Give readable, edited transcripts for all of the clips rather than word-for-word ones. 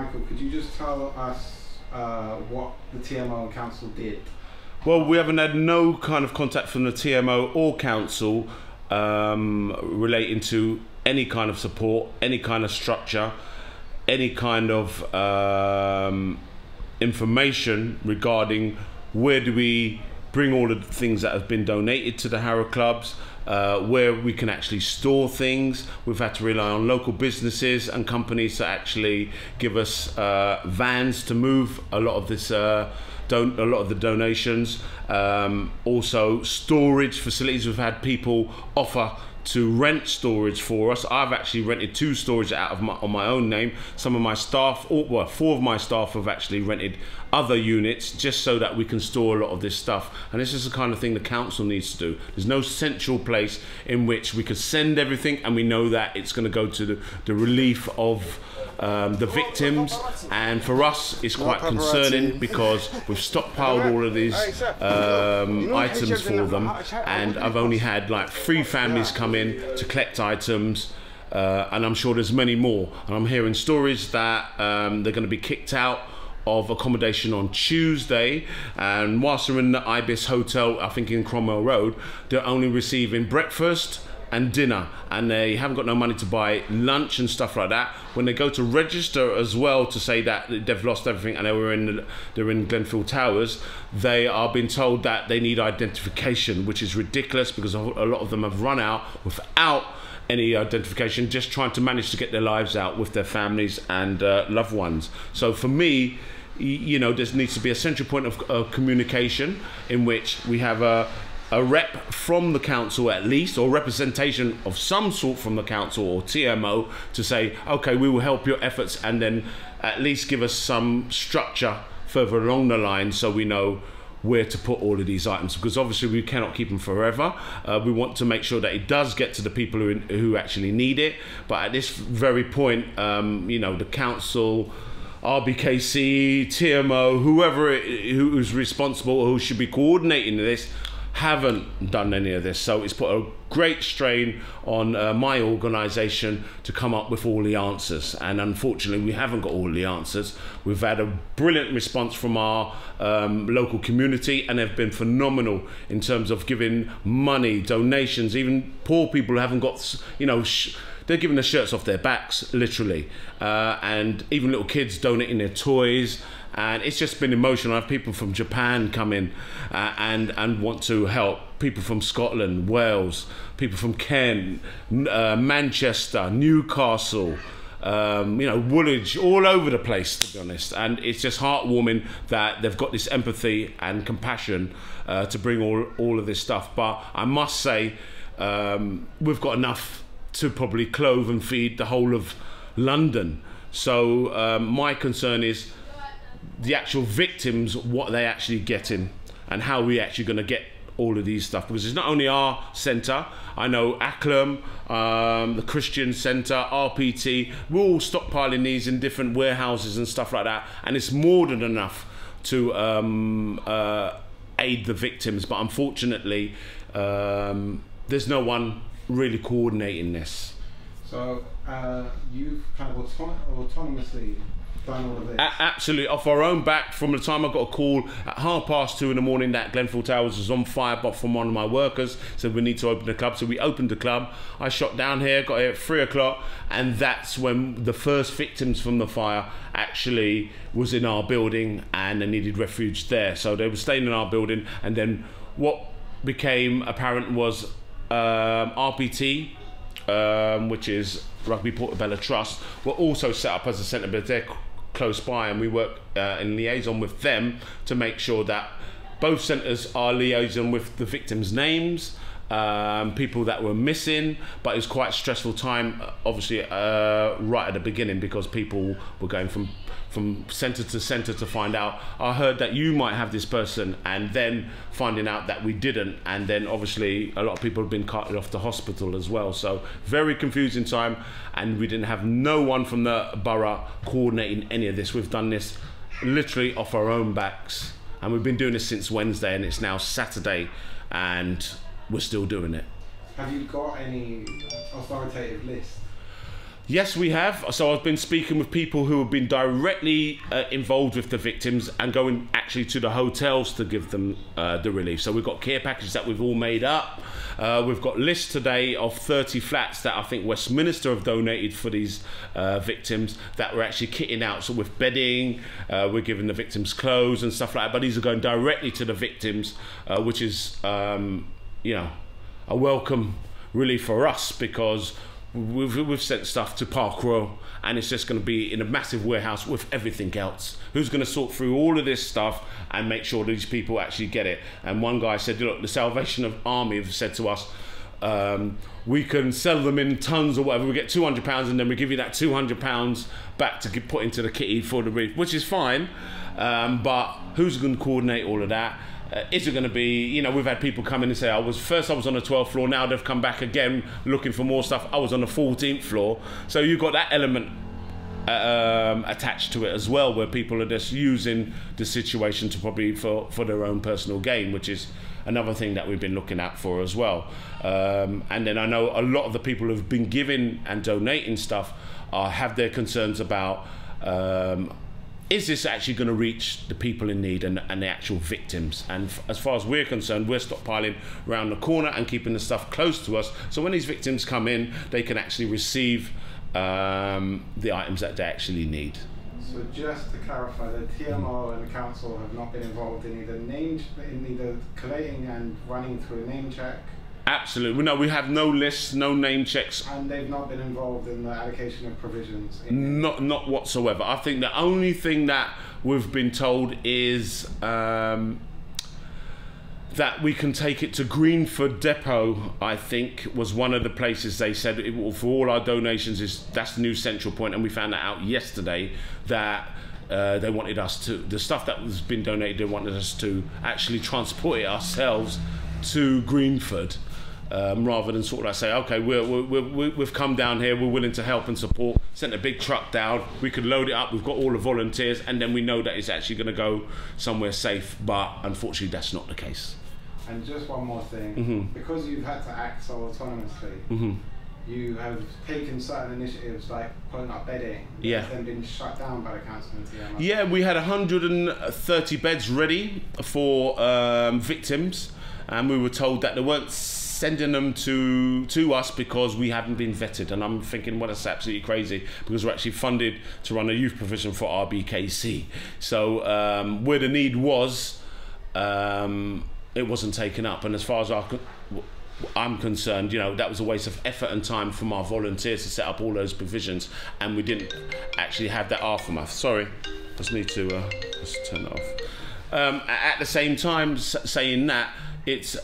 Michael, could you just tell us what the TMO and council did? Well, we haven't had no kind of contact from the TMO or council relating to any kind of support, any kind of structure, any kind of information regarding where do we bring all of the things that have been donated to the Harrow clubs, where we can actually store things. We've had to rely on local businesses and companies to actually give us vans to move a lot of this a lot of the donations. Also storage facilities. We've had people offer to rent storage for us. I've actually rented 2 storage out of on my own name. Some of my staff, well, 4 of my staff have actually rented other units just so that we can store a lot of this stuff. And this is the kind of thing the council needs to do. There's no central place in which we could send everything and we know that it's going to go to the relief of the victims. And for us it's quite concerning because we've stockpiled all of these items for them, and I've only had like 3 families come in to collect items, and I'm sure there's many more, and I'm hearing stories that they're going to be kicked out of accommodation on Tuesday, and whilst they're in the Ibis Hotel, I think in Cromwell Road, they're only receiving breakfast and dinner, and they haven't got no money to buy lunch and stuff like that. When they go to register as well to say that they've lost everything and they're in Grenfell Towers, they are being told that they need identification, which is ridiculous because a lot of them have run out without any identification, just trying to manage to get their lives out with their families and loved ones. So for me, you know, there needs to be a central point of communication in which we have a rep from the council at least, or representation of some sort from the council or TMO to say, okay, we will help your efforts, and then at least give us some structure further along the line so we know where to put all of these items, because obviously we cannot keep them forever. We want to make sure that it does get to the people who actually need it, but at this very point, you know, the council, RBKC, TMO, who's responsible or who should be coordinating this, haven't done any of this. So it's put a great strain on my organisation to come up with all the answers, and unfortunately we haven't got all the answers. We've had a brilliant response from our local community, and they've been phenomenal in terms of giving money, donations. Even poor people who haven't got, you know, they're giving the shirts off their backs, literally, and even little kids donating their toys. And it's just been emotional. I have people from Japan come in and want to help. People from Scotland, Wales, people from Kent, Manchester, Newcastle, you know, Woolwich, all over the place, to be honest. And it's just heartwarming that they've got this empathy and compassion to bring all of this stuff. But I must say, we've got enough to probably clothe and feed the whole of London. So my concern is the actual victims, what they actually getting, and how we actually going to get all of these stuff, because it's not only our centre. I know Acklam, the Christian Centre, RPT, we're all stockpiling these in different warehouses and stuff like that, and it's more than enough to aid the victims. But unfortunately, there's no one really coordinating this. So you've kind of autonomously done all of this? Absolutely, off our own back. From the time I got a call at 2:30 in the morning that Grenfell Towers was on fire, but from one of my workers said we need to open the club. So we opened the club. I shot down here, got here at 3 o'clock, and that's when the first victims from the fire actually was in our building, and they needed refuge there. So they were staying in our building, and then what became apparent was RPT, which is Rugby Portobello Trust, were also set up as a centre, but they're close by, and we work in liaison with them to make sure that both centres are liaison with the victims' names, people that were missing. But it was quite a stressful time, obviously, right at the beginning, because people were going from centre to centre to find out, I heard that you might have this person, and then finding out that we didn't, and then obviously a lot of people have been carted off to hospital as well. So very confusing time, and we didn't have no one from the borough coordinating any of this. We've done this literally off our own backs, and we've been doing this since Wednesday, and it's now Saturday, and we're still doing it. Have you got any authoritative list? Yes, we have. So I've been speaking with people who have been directly involved with the victims and going actually to the hotels to give them the relief. So we've got care packages that we've all made up. We've got lists today of 30 flats that I think Westminster have donated for these victims that we're actually kitting out. So with bedding, we're giving the victims clothes and stuff like that. But these are going directly to the victims, which is, you know, a welcome relief for us, because we've sent stuff to Park Row and it's just going to be in a massive warehouse with everything else. Who's going to sort through all of this stuff and make sure these people actually get it? And one guy said, look, the Salvation Army have said to us, we can sell them in tons or whatever. We get £200 and then we give you that £200 back to put into the kitty for the reef, which is fine. But who's going to coordinate all of that? Is it going to be, you know, we've had people come in and say, I was on the 12th floor, now they've come back again looking for more stuff. I was on the 14th floor. So you've got that element attached to it as well, where people are just using the situation to probably for their own personal gain, which is another thing that we've been looking at for as well. And then I know a lot of the people who've been giving and donating stuff have their concerns about is this actually going to reach the people in need and the actual victims? And as far as we're concerned, we're stockpiling around the corner and keeping the stuff close to us. So when these victims come in, they can actually receive the items that they actually need. So just to clarify, the TMO and the council have not been involved in either collating and running through a name check? Absolutely. No, we have no lists, no name checks. And they've not been involved in the allocation of provisions? Not whatsoever. I think the only thing that we've been told is that we can take it to Grenfell Depot, I think, was one of the places they said for all our donations, that's the new central point. And we found that out yesterday, that they wanted us to, the stuff that was been donated, they wanted us to actually transport it ourselves to Greenford. Rather than sort of like say, okay, we've come down here, we're willing to help and support, sent a big truck down, we could load it up, we've got all the volunteers, and then we know that it's actually going to go somewhere safe. But unfortunately that's not the case. And just one more thing, because you've had to act so autonomously, you have taken certain initiatives like putting up bedding, that's then been shut down by the council and TMO. Yeah, we had 130 beds ready for victims, and we were told that they weren't sending them to us because we haven't been vetted. And I'm thinking, well, that's absolutely crazy, because we're actually funded to run a youth provision for RBKC. So where the need was, it wasn't taken up. And as far as I'm concerned, you know, that was a waste of effort and time from our volunteers to set up all those provisions, and we didn't actually have that aftermath. Sorry, just need to just turn it off. At the same time, saying that, it's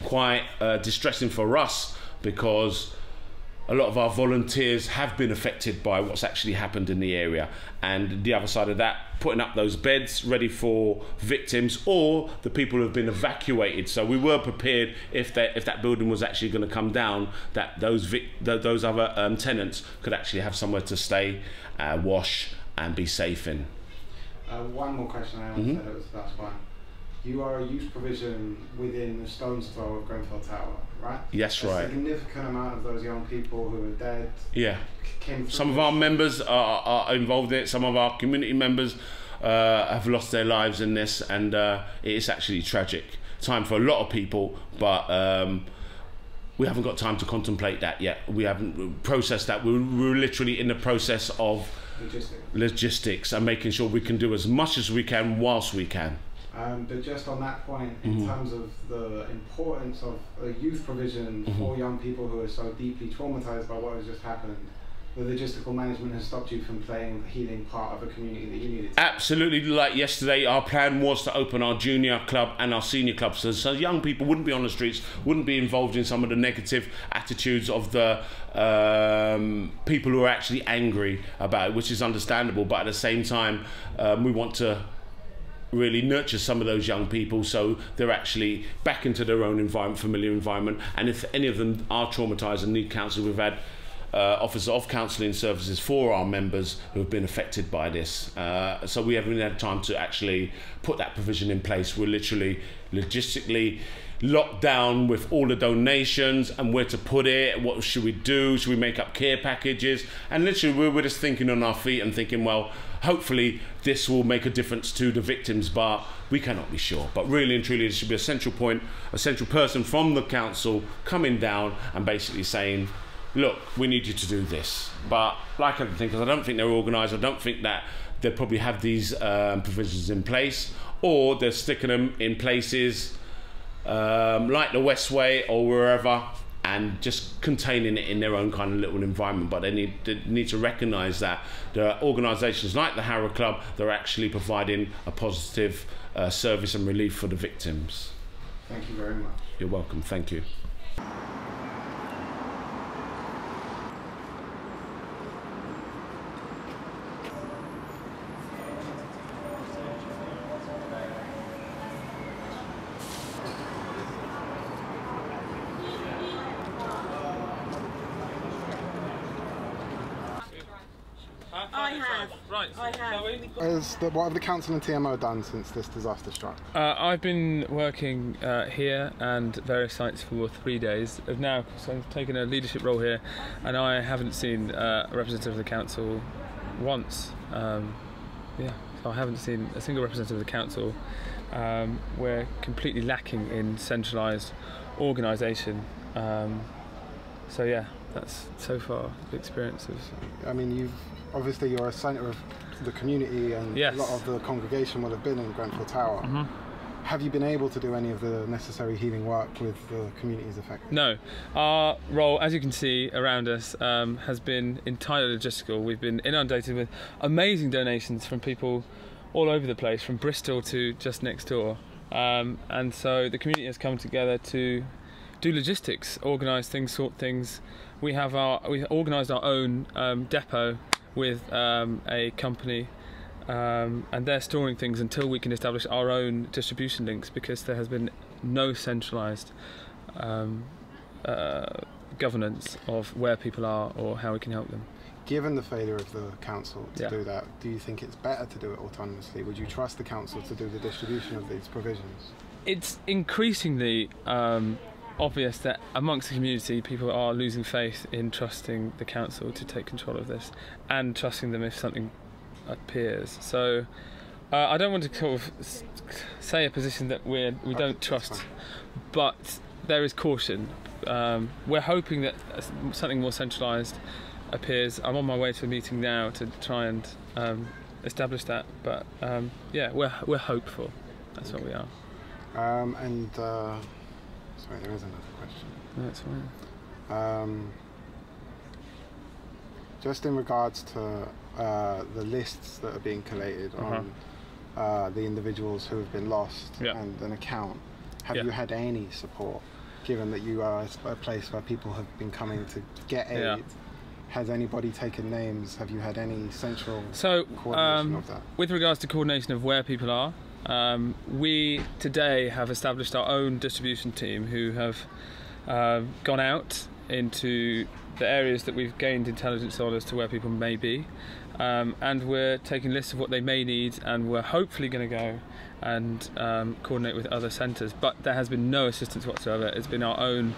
quite distressing for us, because a lot of our volunteers have been affected by what's actually happened in the area. And the other side of that, putting up those beds ready for victims or the people who have been evacuated. So we were prepared if that building was actually going to come down, that those other tenants could actually have somewhere to stay, wash and be safe in. One more question I answered, it was the last one. You are a youth provision within the stone's throw of Grenfell Tower, right? Yes, right. A significant amount of those young people who are dead. Yeah. Came some of our members are involved in it. Some of our community members have lost their lives in this, and it is actually tragic time for a lot of people. But we haven't got time to contemplate that yet. We haven't processed that. We're literally in the process of logistics and making sure we can do as much as we can whilst we can. But just on that point, in terms of the importance of a youth provision for young people who are so deeply traumatized by what has just happened, the logistical management has stopped you from playing the healing part of a community that you needed to. Absolutely. Like yesterday, our plan was to open our junior club and our senior club, so young people wouldn't be on the streets, wouldn't be involved in some of the negative attitudes of the people who are actually angry about it, which is understandable. But at the same time, we want to really nurture some of those young people so they're actually back into their own environment, familiar environment. And if any of them are traumatized and need counsel, we've had offers of counselling services for our members who have been affected by this. So we haven't had time to actually put that provision in place. We're literally logistically locked down with all the donations and where to put it. What should we do? Should we make up care packages? And literally we're just thinking on our feet and thinking, well, hopefully this will make a difference to the victims, but we cannot be sure. But really and truly, there should be a central point, a central person from the council coming down and basically saying, look, we need you to do this. But like I think, because I don't think they're organised, I don't think that they probably have these provisions in place, or they're sticking them in places like the Westway or wherever, and just containing it in their own kind of little environment. But they need to recognise that there are organisations like the Harrow Club that are actually providing a positive service and relief for the victims. Thank you very much. You're welcome. Thank you. I have. Right. I have. What have the council and TMO done since this disaster struck? I've been working here and various sites for 3 days of now, so I've taken a leadership role here, and I haven't seen a representative of the council once. Yeah, so I haven't seen a single representative of the council. We're completely lacking in centralised organisation. So yeah, that's so far the experience of. I mean, obviously you're a centre of the community, and yes, a lot of the congregation will have been in Grenfell Tower. Mm-hmm. Have you been able to do any of the necessary healing work with the communities affected? No. Our role, as you can see around us, has been entirely logistical. We've been inundated with amazing donations from people all over the place, from Bristol to just next door. And so the community has come together to do logistics, organise things, sort things. We've organised our own depot with a company, and they're storing things until we can establish our own distribution links, because there has been no centralised governance of where people are or how we can help them. Given the failure of the council to do that, do you think it's better to do it autonomously? Would you trust the council to do the distribution of these provisions? It's increasingly obvious that amongst the community people are losing faith in trusting the council to take control of this, and trusting them if something appears. So I don't want to sort of say a position that we don't trust, but there is caution. We're hoping that something more centralised appears. I'm on my way to a meeting now to try and establish that, but yeah, we're hopeful. That's what we are. Sorry, there is another question. No, that's fine. Just in regards to the lists that are being collated on the individuals who have been lost and an account, have you had any support, given that you are a place where people have been coming to get aid? Has anybody taken names? Have you had any central coordination of that? With regards to coordination of where people are, we today have established our own distribution team who have gone out into the areas that we've gained intelligence on as to where people may be, and we're taking lists of what they may need, and we're hopefully going to go and coordinate with other centres. But there has been no assistance whatsoever. It's been our own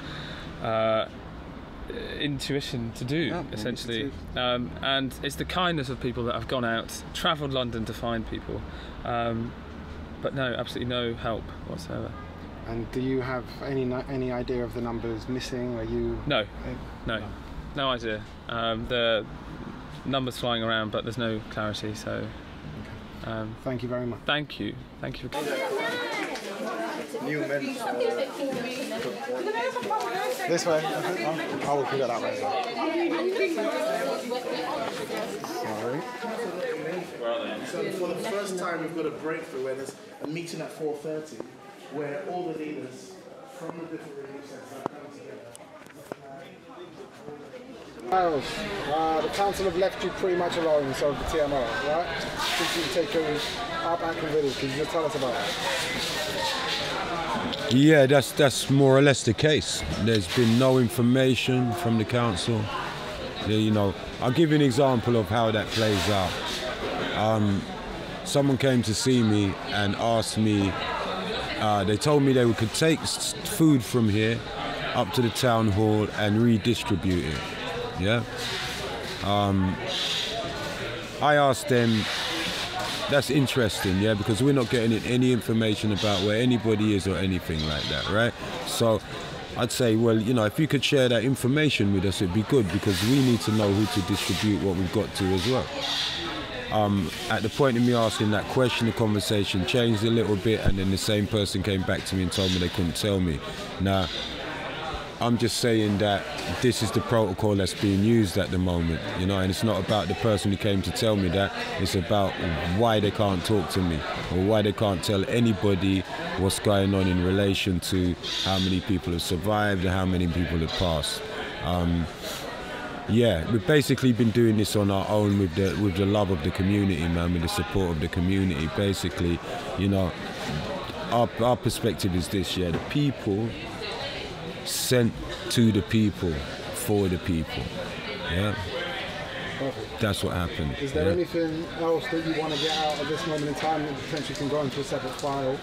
intuition to do, essentially, and it's the kindness of people that have gone out, travelled London to find people, but no, absolutely no help whatsoever. And do you have any idea of the numbers missing? Are you no idea. The numbers flying around, but there's no clarity. So thank you very much. Thank you for new men. This way. I will put it that way. Sorry. So for the first time, we've got a breakthrough where there's a meeting at 4:30, where all the leaders from the different relief centres are coming together. Miles, the council have left you pretty much alone, so the TMO, right? Since you've taken up Ackland Village, can you just tell us about it? Yeah, that's more or less the case. There's been no information from the council. You know, I'll give you an example of how that plays out. Someone came to see me and asked me, they told me they could take food from here up to the town hall and redistribute it. Yeah. I asked them, that's interesting, yeah, because we're not getting any information about where anybody is or anything like that, right? So I'd say, well, you know, if you could share that information with us, it'd be good, because we need to know who to distribute what we've got to as well. At the point of me asking that question, the conversation changed a little bit, and then the same person came back to me and told me they couldn't tell me. Now, I'm just saying that this is the protocol that's being used at the moment, you know, and it's not about the person who came to tell me that, it's about why they can't talk to me, or why they can't tell anybody what's going on in relation to how many people have survived and how many people have passed. Yeah, we've basically been doing this on our own with the love of the community, man, with the support of the community. Basically, you know, our perspective is this, yeah, the people sent to the people, for the people, yeah? Perfect. That's what happened. Is there anything else that you want to get out of this moment in time that potentially can go into a separate file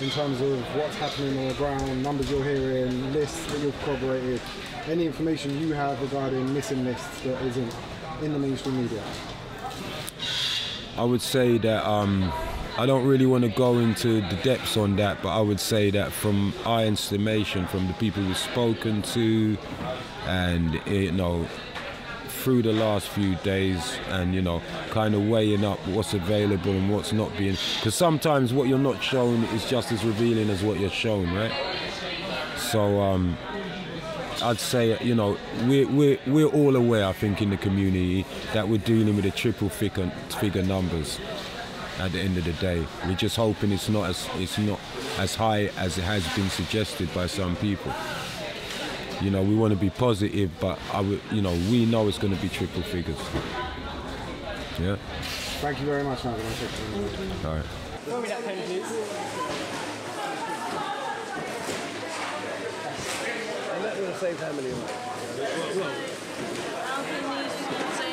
in terms of what's happening on the ground, numbers you're hearing, lists that you've corroborated, any information you have regarding missing lists that isn't in the mainstream media? I would say that I don't really want to go into the depths on that, but I would say that from our estimation, from the people we've spoken to, and, you know, through the last few days, and, you know, kind of weighing up what's available and what's not being, because sometimes what you're not shown is just as revealing as what you're shown, right? So I'd say, you know, we're all aware, I think, in the community that we're dealing with a triple figure numbers. At the end of the day, we're just hoping it's not as high as it has been suggested by some people. You know, we want to be positive, but you know, we know it's going to be triple figures. Yeah. Thank you very much, man. All right. Throw me that pen, please. And let me save family. Alvin needs to say